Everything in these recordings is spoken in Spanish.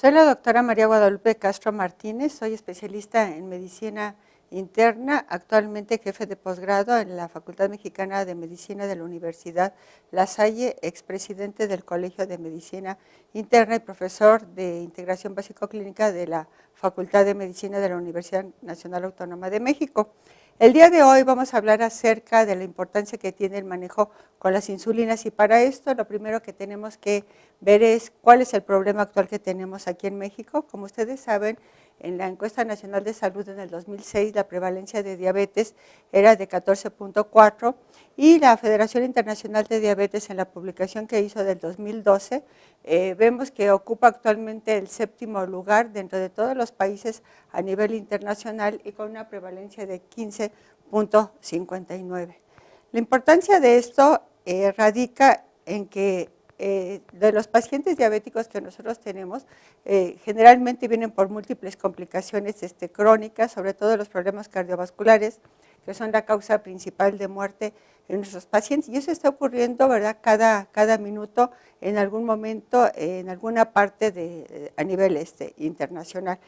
Soy la doctora María Guadalupe Castro Martínez, soy especialista en medicina interna, actualmente jefe de posgrado en la Facultad Mexicana de Medicina de la Universidad La Salle, expresidente del Colegio de Medicina Interna y profesor de Integración Básico-Clínica de la Facultad de Medicina de la Universidad Nacional Autónoma de México. El día de hoy vamos a hablar acerca de la importancia que tiene el manejo con las insulinas y para esto lo primero que tenemos que ver es cuál es el problema actual que tenemos aquí en México. Como ustedes saben, en la encuesta nacional de salud en el 2006 la prevalencia de diabetes era de 14.4 y la Federación Internacional de Diabetes en la publicación que hizo del 2012 vemos que ocupa actualmente el 7º lugar dentro de todos los países a nivel internacional y con una prevalencia de 15.59. La importancia de esto radica en que de los pacientes diabéticos que nosotros tenemos, generalmente vienen por múltiples complicaciones crónicas, sobre todo los problemas cardiovasculares, que son la causa principal de muerte en nuestros pacientes. Y eso está ocurriendo, ¿verdad?, cada minuto, en algún momento, en alguna parte a nivel internacional.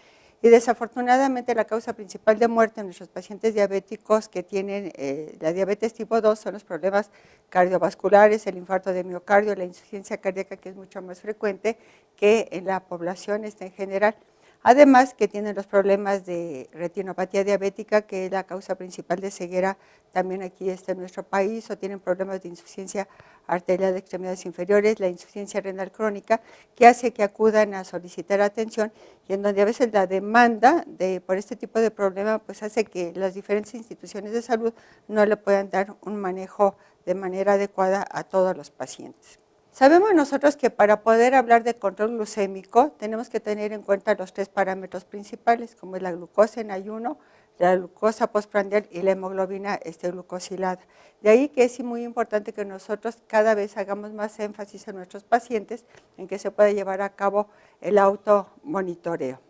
Y desafortunadamente la causa principal de muerte en nuestros pacientes diabéticos que tienen la diabetes tipo 2 son los problemas cardiovasculares, el infarto de miocardio, la insuficiencia cardíaca, que es mucho más frecuente que en la población en general. Además que tienen los problemas de retinopatía diabética, que es la causa principal de ceguera también aquí en nuestro país, o tienen problemas de insuficiencia arterial de extremidades inferiores, la insuficiencia renal crónica, que hace que acudan a solicitar atención y en donde a veces la demanda por este tipo de problema pues hace que las diferentes instituciones de salud no le puedan dar un manejo de manera adecuada a todos los pacientes. Sabemos nosotros que para poder hablar de control glucémico tenemos que tener en cuenta los 3 parámetros principales, como es la glucosa en ayuno, la glucosa postprandial y la hemoglobina glucosilada. De ahí que es muy importante que nosotros cada vez hagamos más énfasis en nuestros pacientes en que se pueda llevar a cabo el automonitoreo.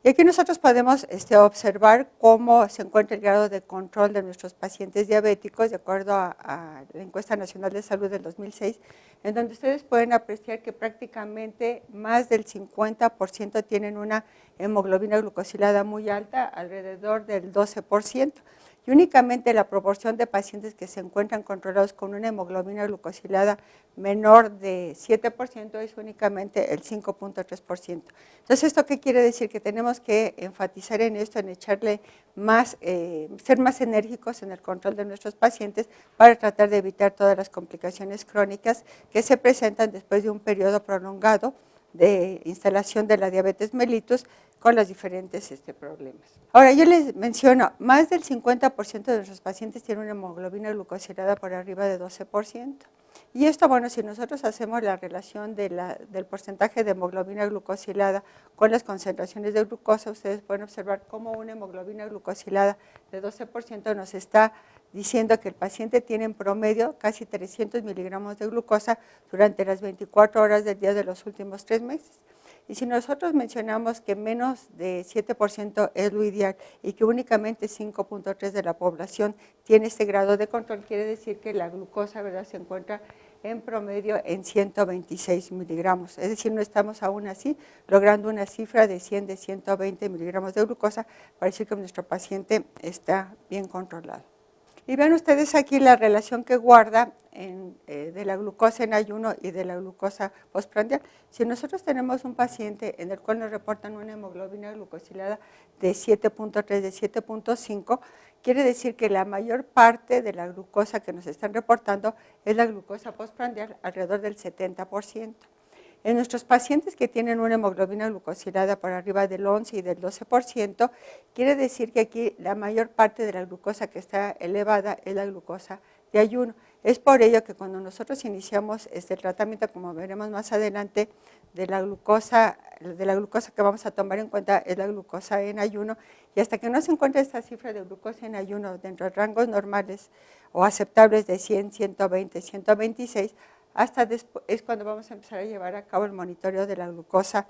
Y aquí nosotros podemos observar cómo se encuentra el grado de control de nuestros pacientes diabéticos de acuerdo a la encuesta nacional de salud del 2006, en donde ustedes pueden apreciar que prácticamente más del 50% tienen una hemoglobina glucosilada muy alta, alrededor del 12%. Y únicamente la proporción de pacientes que se encuentran controlados con una hemoglobina glucosilada menor de 7% es únicamente el 5.3%. Entonces, ¿esto qué quiere decir? Que tenemos que enfatizar en esto, en echarle más, ser más enérgicos en el control de nuestros pacientes para tratar de evitar todas las complicaciones crónicas que se presentan después de un periodo prolongado de instalación de la diabetes mellitus con los diferentes problemas. Ahora, yo les menciono, más del 50% de nuestros pacientes tienen una hemoglobina glucosilada por arriba de 12%. Y esto, bueno, si nosotros hacemos la relación del porcentaje de hemoglobina glucosilada con las concentraciones de glucosa, ustedes pueden observar cómo una hemoglobina glucosilada de 12% nos está diciendo que el paciente tiene en promedio casi 300 miligramos de glucosa durante las 24 horas del día de los últimos 3 meses. Y si nosotros mencionamos que menos de 7% es lo ideal y que únicamente 5.3% de la población tiene este grado de control, quiere decir que la glucosa, ¿verdad?, se encuentra en promedio en 126 miligramos. Es decir, no estamos aún así logrando una cifra de 100, de 120 miligramos de glucosa para decir que nuestro paciente está bien controlado. Y vean ustedes aquí la relación que guarda de la glucosa en ayuno y de la glucosa postprandial. Si nosotros tenemos un paciente en el cual nos reportan una hemoglobina glucosilada de 7.3, de 7.5, quiere decir que la mayor parte de la glucosa que nos están reportando es la glucosa postprandial, alrededor del 70%. En nuestros pacientes que tienen una hemoglobina glucosilada por arriba del 11 y del 12%, quiere decir que aquí la mayor parte de la glucosa que está elevada es la glucosa de ayuno. Es por ello que cuando nosotros iniciamos este tratamiento, como veremos más adelante, de la glucosa que vamos a tomar en cuenta es la glucosa en ayuno, y hasta que no se encuentre esta cifra de glucosa en ayuno dentro de rangos normales o aceptables de 100, 120, 126, hasta después es cuando vamos a empezar a llevar a cabo el monitoreo de la glucosa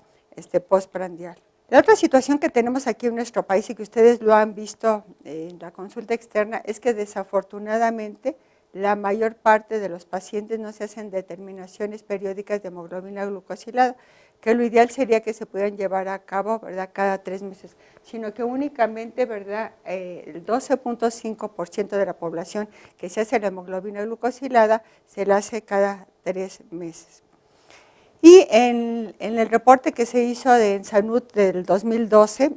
postprandial. La otra situación que tenemos aquí en nuestro país y que ustedes lo han visto en la consulta externa es que desafortunadamente la mayor parte de los pacientes no se hacen determinaciones periódicas de hemoglobina glucosilada. que lo ideal sería que se pudieran llevar a cabo, ¿verdad?, cada 3 meses, sino que únicamente, ¿verdad?, el 12.5% de la población que se hace la hemoglobina glucosilada se la hace cada 3 meses. Y en el reporte que se hizo en Salud del 2012,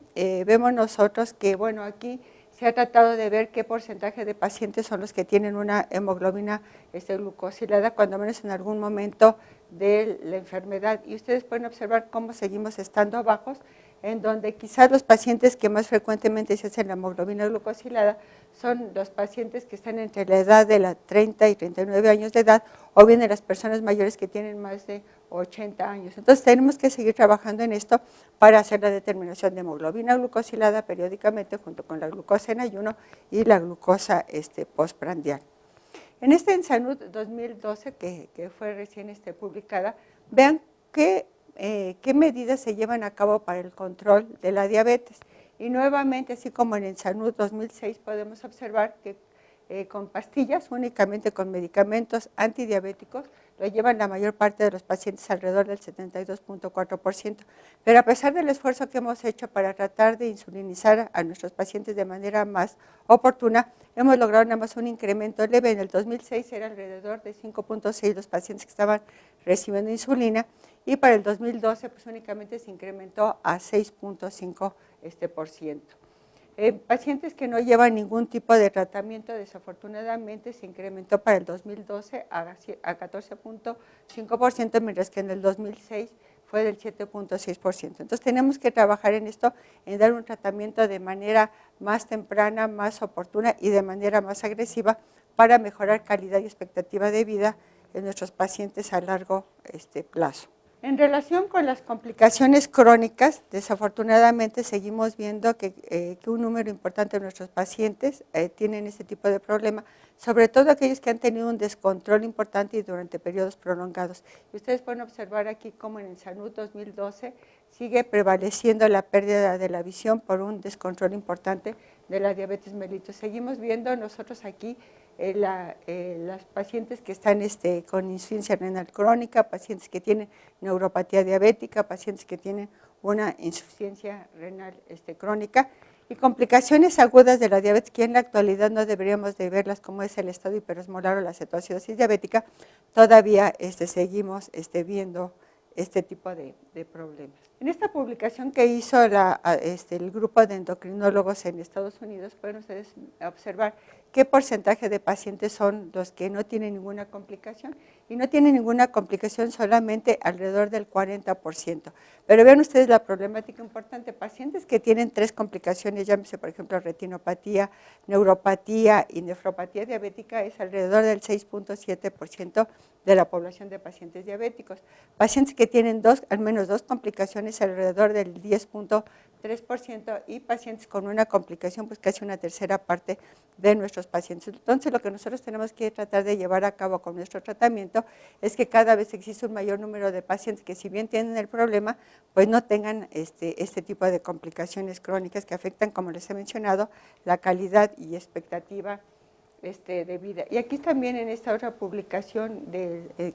vemos nosotros que, bueno, aquí se ha tratado de ver qué porcentaje de pacientes son los que tienen una hemoglobina glucosilada, cuando menos en algún momento de la enfermedad. Y ustedes pueden observar cómo seguimos estando bajos, en donde quizás los pacientes que más frecuentemente se hacen la hemoglobina glucosilada son los pacientes que están entre la edad de la 30 y 39 años de edad, o bien de las personas mayores que tienen más de 80 años. Entonces tenemos que seguir trabajando en esto para hacer la determinación de hemoglobina glucosilada periódicamente junto con la glucosa en ayuno y la glucosa postprandial. En En Salud 2012, que fue recién publicada, vean qué medidas se llevan a cabo para el control de la diabetes. Y nuevamente, así como en Salud 2006, podemos observar que con pastillas, únicamente con medicamentos antidiabéticos, lo llevan la mayor parte de los pacientes, alrededor del 72.4%. Pero a pesar del esfuerzo que hemos hecho para tratar de insulinizar a nuestros pacientes de manera más oportuna, hemos logrado nada más un incremento leve. En el 2006 era alrededor de 5.6 los pacientes que estaban recibiendo insulina, y para el 2012 pues únicamente se incrementó a 6.5%. Pacientes que no llevan ningún tipo de tratamiento, desafortunadamente se incrementó para el 2012 a 14.5%, mientras que en el 2006 fue del 7.6%. Entonces tenemos que trabajar en esto, en dar un tratamiento de manera más temprana, más oportuna y de manera más agresiva para mejorar calidad y expectativa de vida en nuestros pacientes a largo plazo. En relación con las complicaciones crónicas, desafortunadamente seguimos viendo que un número importante de nuestros pacientes tienen este tipo de problema, sobre todo aquellos que han tenido un descontrol importante y durante periodos prolongados. Y ustedes pueden observar aquí cómo en el Salud 2012 sigue prevaleciendo la pérdida de la visión por un descontrol importante de la diabetes mellitus. Seguimos viendo nosotros aquí las pacientes que están con insuficiencia renal crónica, pacientes que tienen neuropatía diabética, pacientes que tienen una insuficiencia renal crónica, y complicaciones agudas de la diabetes, que en la actualidad no deberíamos de verlas, como es el estado hiperosmolar o la cetoacidosis diabética. Todavía seguimos viendo este tipo de problemas. En esta publicación que hizo el grupo de endocrinólogos en Estados Unidos, pueden ustedes observar qué porcentaje de pacientes son los que no tienen ninguna complicación, y no tienen ninguna complicación solamente alrededor del 40%. Pero vean ustedes la problemática importante: pacientes que tienen 3 complicaciones, llámese por ejemplo retinopatía, neuropatía y nefropatía diabética, es alrededor del 6.7% de la población de pacientes diabéticos. Pacientes que tienen al menos 2 complicaciones, alrededor del 10.3%, y pacientes con una complicación, pues casi una tercera parte de nuestros pacientes. Entonces, lo que nosotros tenemos que tratar de llevar a cabo con nuestro tratamiento es que cada vez existe un mayor número de pacientes que, si bien tienen el problema, pues no tengan este tipo de complicaciones crónicas que afectan, como les he mencionado, la calidad y expectativa de vida. Y aquí también, en esta otra publicación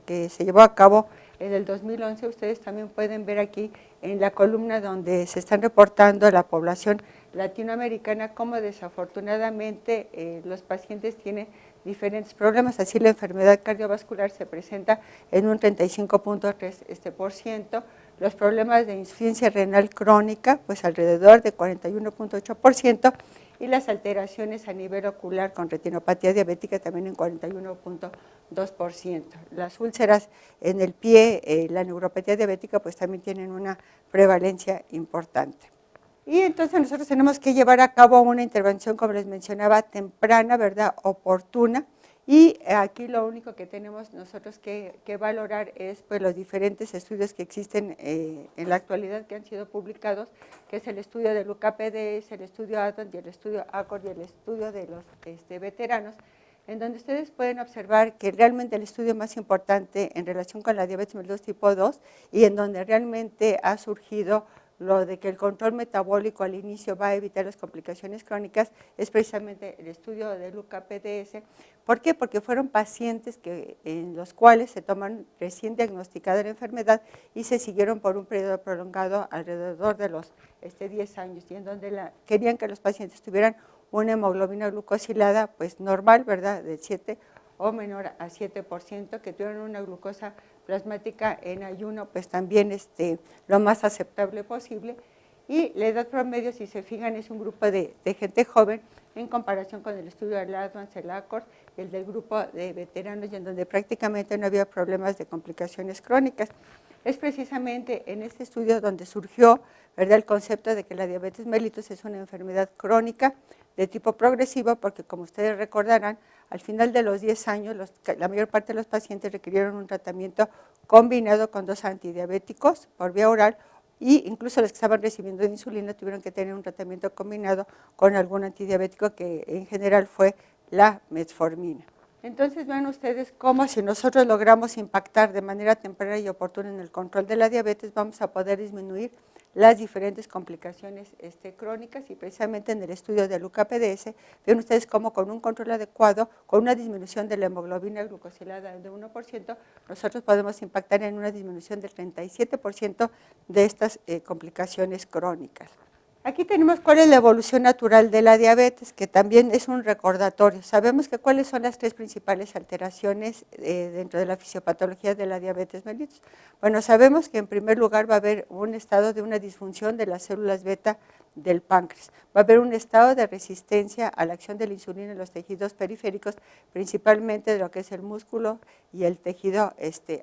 que se llevó a cabo en el 2011, ustedes también pueden ver aquí en la columna donde se están reportando la población latinoamericana, cómo desafortunadamente los pacientes tienen diferentes problemas. Así, la enfermedad cardiovascular se presenta en un 35.3%, los problemas de insuficiencia renal crónica pues alrededor de 41.8%, y las alteraciones a nivel ocular con retinopatía diabética también en 41.2%. Las úlceras en el pie, la neuropatía diabética, pues también tienen una prevalencia importante. Y entonces nosotros tenemos que llevar a cabo una intervención, como les mencionaba, temprana, ¿verdad?, oportuna. Y aquí lo único que tenemos nosotros que valorar es pues los diferentes estudios que existen en la actualidad, que han sido publicados, que es el estudio del UKPDS, el estudio ADVANCE y el estudio ACCORD y el estudio de los veteranos, en donde ustedes pueden observar que realmente el estudio más importante en relación con la diabetes mellitus tipo 2, y en donde realmente ha surgido lo de que el control metabólico al inicio va a evitar las complicaciones crónicas es precisamente el estudio de LUCA-PDS. ¿Por qué? Porque fueron pacientes en los cuales se toman recién diagnosticada la enfermedad y se siguieron por un periodo prolongado alrededor de los 10 años, y en donde querían que los pacientes tuvieran una hemoglobina glucosilada pues normal, ¿verdad?, de 7 o menor a 7%, que tuvieran una glucosa plasmática en ayuno pues también lo más aceptable posible, y la edad promedio, si se fijan, es un grupo de gente joven en comparación con el estudio del Advance, el ACORD y el del grupo de veteranos, y en donde prácticamente no había problemas de complicaciones crónicas. Es precisamente en este estudio donde surgió, ¿verdad?, el concepto de que la diabetes mellitus es una enfermedad crónica de tipo progresivo, porque como ustedes recordarán, al final de los 10 años, la mayor parte de los pacientes requirieron un tratamiento combinado con 2 antidiabéticos por vía oral, y incluso los que estaban recibiendo insulina tuvieron que tener un tratamiento combinado con algún antidiabético, que en general fue la metformina. Entonces vean ustedes cómo, si nosotros logramos impactar de manera temprana y oportuna en el control de la diabetes, vamos a poder disminuir las diferentes complicaciones crónicas, y precisamente en el estudio de LUCA-PDS ven ustedes cómo con un control adecuado, con una disminución de la hemoglobina glucosilada de 1%, nosotros podemos impactar en una disminución del 37% de estas complicaciones crónicas. Aquí tenemos cuál es la evolución natural de la diabetes, que también es un recordatorio. Sabemos que cuáles son las 3 principales alteraciones dentro de la fisiopatología de la diabetes mellitus. Bueno, sabemos que en primer lugar va a haber un estado de una disfunción de las células beta del páncreas. Va a haber un estado de resistencia a la acción de la insulina en los tejidos periféricos, principalmente de lo que es el músculo y el tejido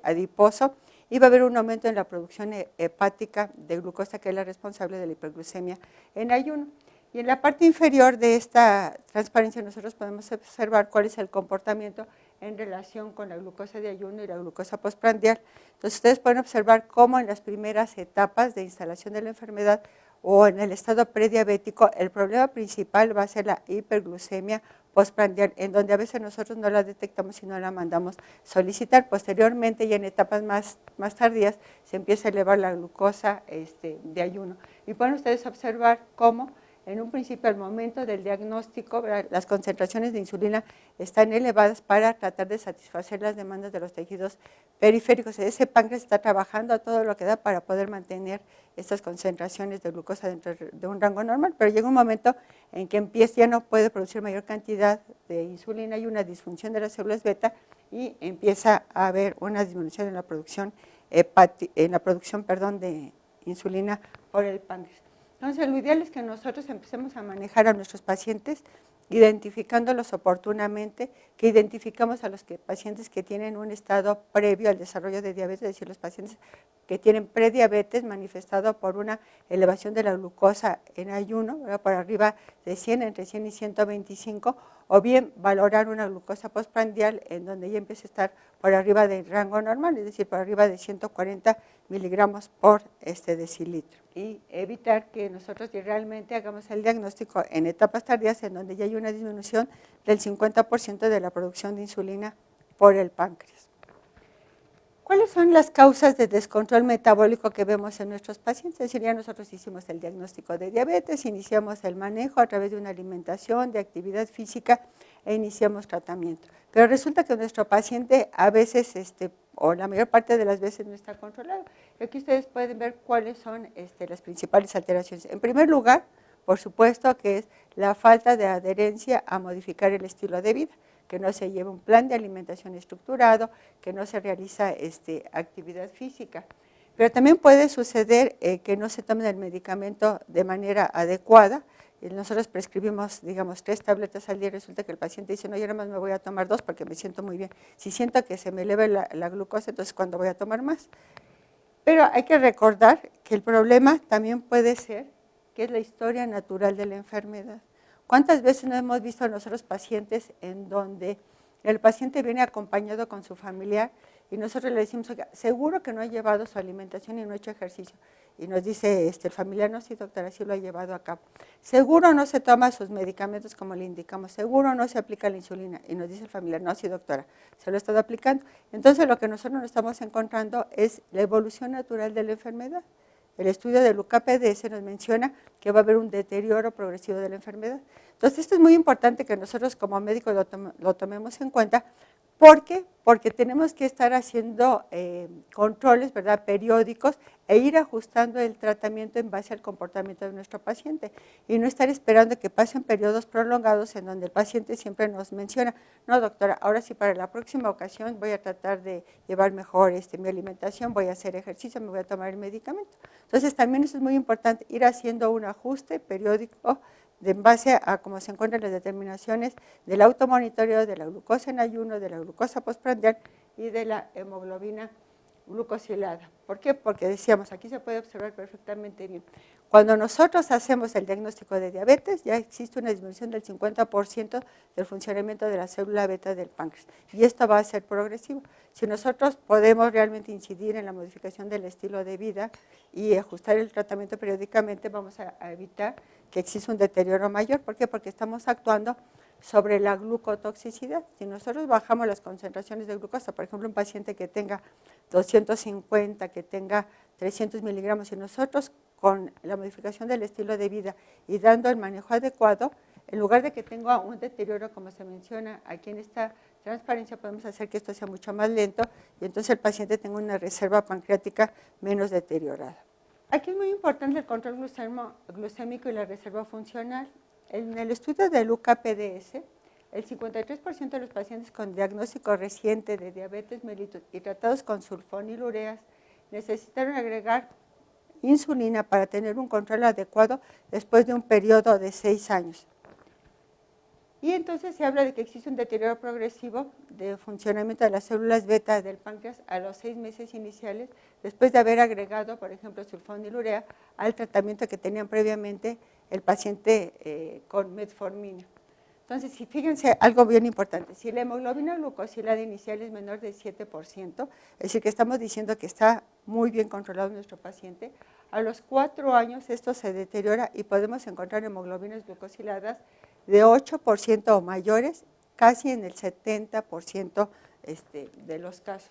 adiposo, y va a haber un aumento en la producción hepática de glucosa, que es la responsable de la hiperglucemia en ayuno. Y en la parte inferior de esta transparencia nosotros podemos observar cuál es el comportamiento en relación con la glucosa de ayuno y la glucosa postprandial. Entonces ustedes pueden observar cómo en las primeras etapas de instalación de la enfermedad o en el estado prediabético, el problema principal va a ser la hiperglucemia postprandial, en donde a veces nosotros no la detectamos y no la mandamos solicitar. Posteriormente, y en etapas más tardías, se empieza a elevar la glucosa de ayuno. Y pueden ustedes observar cómo en un principio, al momento del diagnóstico, ¿verdad?, las concentraciones de insulina están elevadas para tratar de satisfacer las demandas de los tejidos periféricos. Ese páncreas está trabajando a todo lo que da para poder mantener estas concentraciones de glucosa dentro de un rango normal, pero llega un momento en que ya no puede producir mayor cantidad de insulina, y una disfunción de las células beta, y empieza a haber una disminución en la producción de insulina por el páncreas. Entonces, lo ideal es que nosotros empecemos a manejar a nuestros pacientes identificándolos oportunamente, que identificamos a los pacientes que tienen un estado previo al desarrollo de diabetes, es decir, los pacientes que tienen prediabetes manifestado por una elevación de la glucosa en ayuno, ¿verdad?, por arriba de 100, entre 100 y 125, o bien valorar una glucosa postprandial en donde ya empieza a estar por arriba del rango normal, es decir, por arriba de 140 miligramos por decilitro, y evitar que nosotros realmente hagamos el diagnóstico en etapas tardías, en donde ya hay una disminución del 50% de la producción de insulina por el páncreas. ¿Cuáles son las causas de descontrol metabólico que vemos en nuestros pacientes? Es decir, ya nosotros hicimos el diagnóstico de diabetes, iniciamos el manejo a través de una alimentación, de actividad física, e iniciamos tratamiento. Pero resulta que nuestro paciente a veces, o la mayor parte de las veces, no está controlado. Y aquí ustedes pueden ver cuáles son las principales alteraciones. En primer lugar, por supuesto, que es la falta de adherencia a modificar el estilo de vida, que no se lleva un plan de alimentación estructurado, que no se realiza actividad física. Pero también puede suceder que no se tome el medicamento de manera adecuada. Nosotros prescribimos, digamos, 3 tabletas al día, y resulta que el paciente dice, no, yo nada más me voy a tomar 2 porque me siento muy bien. Si siento que se me eleva la glucosa, entonces ¿cuándo voy a tomar más? Pero hay que recordar que el problema también puede ser que es la historia natural de la enfermedad. ¿Cuántas veces no hemos visto a nosotros pacientes en donde el paciente viene acompañado con su familiar y nosotros le decimos, oiga, seguro que no ha llevado su alimentación y no ha hecho ejercicio? Y nos dice el familiar, no, sí, doctora, sí lo ha llevado a cabo. Seguro no se toma sus medicamentos como le indicamos, seguro no se aplica la insulina. Y nos dice el familiar, no, sí, doctora, se lo ha estado aplicando. Entonces, lo que nosotros nos estamos encontrando es la evolución natural de la enfermedad. el estudio del UCAPDS nos menciona que va a haber un deterioro progresivo de la enfermedad. Entonces, esto es muy importante que nosotros como médicos lo tomemos en cuenta. ¿Por qué? Porque tenemos que estar haciendo controles, ¿verdad?, periódicos e ir ajustando el tratamiento en base al comportamiento de nuestro paciente y no estar esperando que pasen periodos prolongados en donde el paciente siempre nos menciona, no doctora, ahora sí para la próxima ocasión voy a tratar de llevar mejor mi alimentación, voy a hacer ejercicio, me voy a tomar el medicamento. Entonces también eso es muy importante, ir haciendo un ajuste periódico en base a cómo se encuentran las determinaciones del automonitoreo, de la glucosa en ayuno, de la glucosa postprandial y de la hemoglobina glucosilada. ¿Por qué? Porque decíamos, aquí se puede observar perfectamente bien. Cuando nosotros hacemos el diagnóstico de diabetes, ya existe una disminución del 50% del funcionamiento de la célula beta del páncreas. Y esto va a ser progresivo. Si nosotros podemos realmente incidir en la modificación del estilo de vida y ajustar el tratamiento periódicamente, vamos a evitar que exista un deterioro mayor. ¿Por qué? Porque estamos actuando sobre la glucotoxicidad. Si nosotros bajamos las concentraciones de glucosa, por ejemplo, un paciente que tenga 250, que tenga 300 miligramos, y nosotros con la modificación del estilo de vida y dando el manejo adecuado, en lugar de que tenga un deterioro, como se menciona aquí en esta transparencia, podemos hacer que esto sea mucho más lento y entonces el paciente tenga una reserva pancreática menos deteriorada. Aquí es muy importante el control glucémico y la reserva funcional. En el estudio del UCAPDS, el 53% de los pacientes con diagnóstico reciente de diabetes mellitus y tratados con sulfonilureas necesitaron agregar insulina para tener un control adecuado después de un periodo de 6 años. Y entonces se habla de que existe un deterioro progresivo de funcionamiento de las células beta del páncreas a los 6 meses iniciales, después de haber agregado, por ejemplo, sulfonilurea al tratamiento que tenían previamente el paciente con metformina. Entonces, fíjense algo bien importante, si la hemoglobina glucosilada inicial es menor del 7%, es decir, que estamos diciendo que está muy bien controlado nuestro paciente, a los 4 años esto se deteriora y podemos encontrar hemoglobinas glucosiladas de 8% o mayores, casi en el 70% de los casos.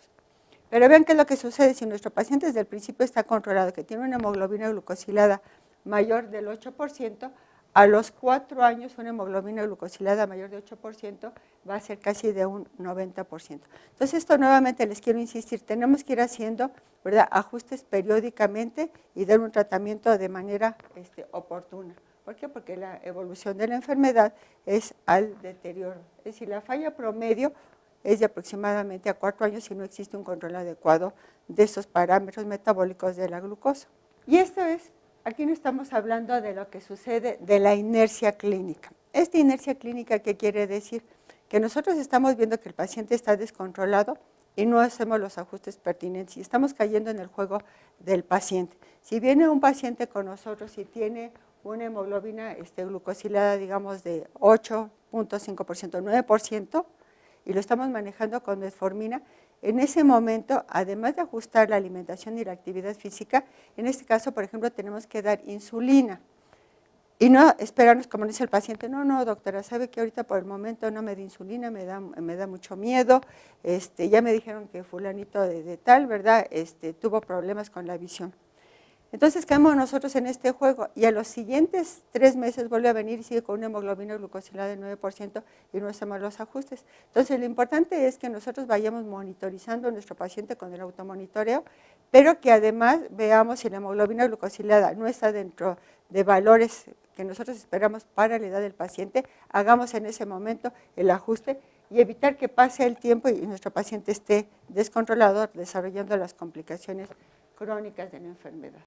Pero vean qué es lo que sucede si nuestro paciente desde el principio está controlado, que tiene una hemoglobina glucosilada mayor del 8%, a los 4 años una hemoglobina glucosilada mayor de 8% va a ser casi de un 90%. Entonces esto nuevamente les quiero insistir, tenemos que ir haciendo, ¿verdad?, ajustes periódicamente y dar un tratamiento de manera oportuna. ¿Por qué? Porque la evolución de la enfermedad es al deterioro. Es decir, la falla promedio es de aproximadamente a 4 años si no existe un control adecuado de esos parámetros metabólicos de la glucosa. Y esto es, aquí no estamos hablando de lo que sucede de la inercia clínica. Esta inercia clínica, ¿qué quiere decir? Que nosotros estamos viendo que el paciente está descontrolado y no hacemos los ajustes pertinentes y estamos cayendo en el juego del paciente. Si viene un paciente con nosotros y tiene una hemoglobina glucosilada, digamos, de 8.5%, 9%, y lo estamos manejando con metformina, en ese momento, además de ajustar la alimentación y la actividad física, en este caso, por ejemplo, tenemos que dar insulina. Y no esperarnos, como dice el paciente, no, doctora, sabe que ahorita por el momento no me da insulina, me da mucho miedo, ya me dijeron que fulanito de tal, ¿verdad?, tuvo problemas con la visión. Entonces quedamos nosotros en este juego y a los siguientes 3 meses vuelve a venir y sigue con una hemoglobina glucosilada del 9% y no hacemos los ajustes. Entonces lo importante es que nosotros vayamos monitorizando a nuestro paciente con el automonitoreo, pero que además veamos si la hemoglobina glucosilada no está dentro de valores que nosotros esperamos para la edad del paciente, hagamos en ese momento el ajuste y evitar que pase el tiempo y nuestro paciente esté descontrolado desarrollando las complicaciones crónicas de la enfermedad.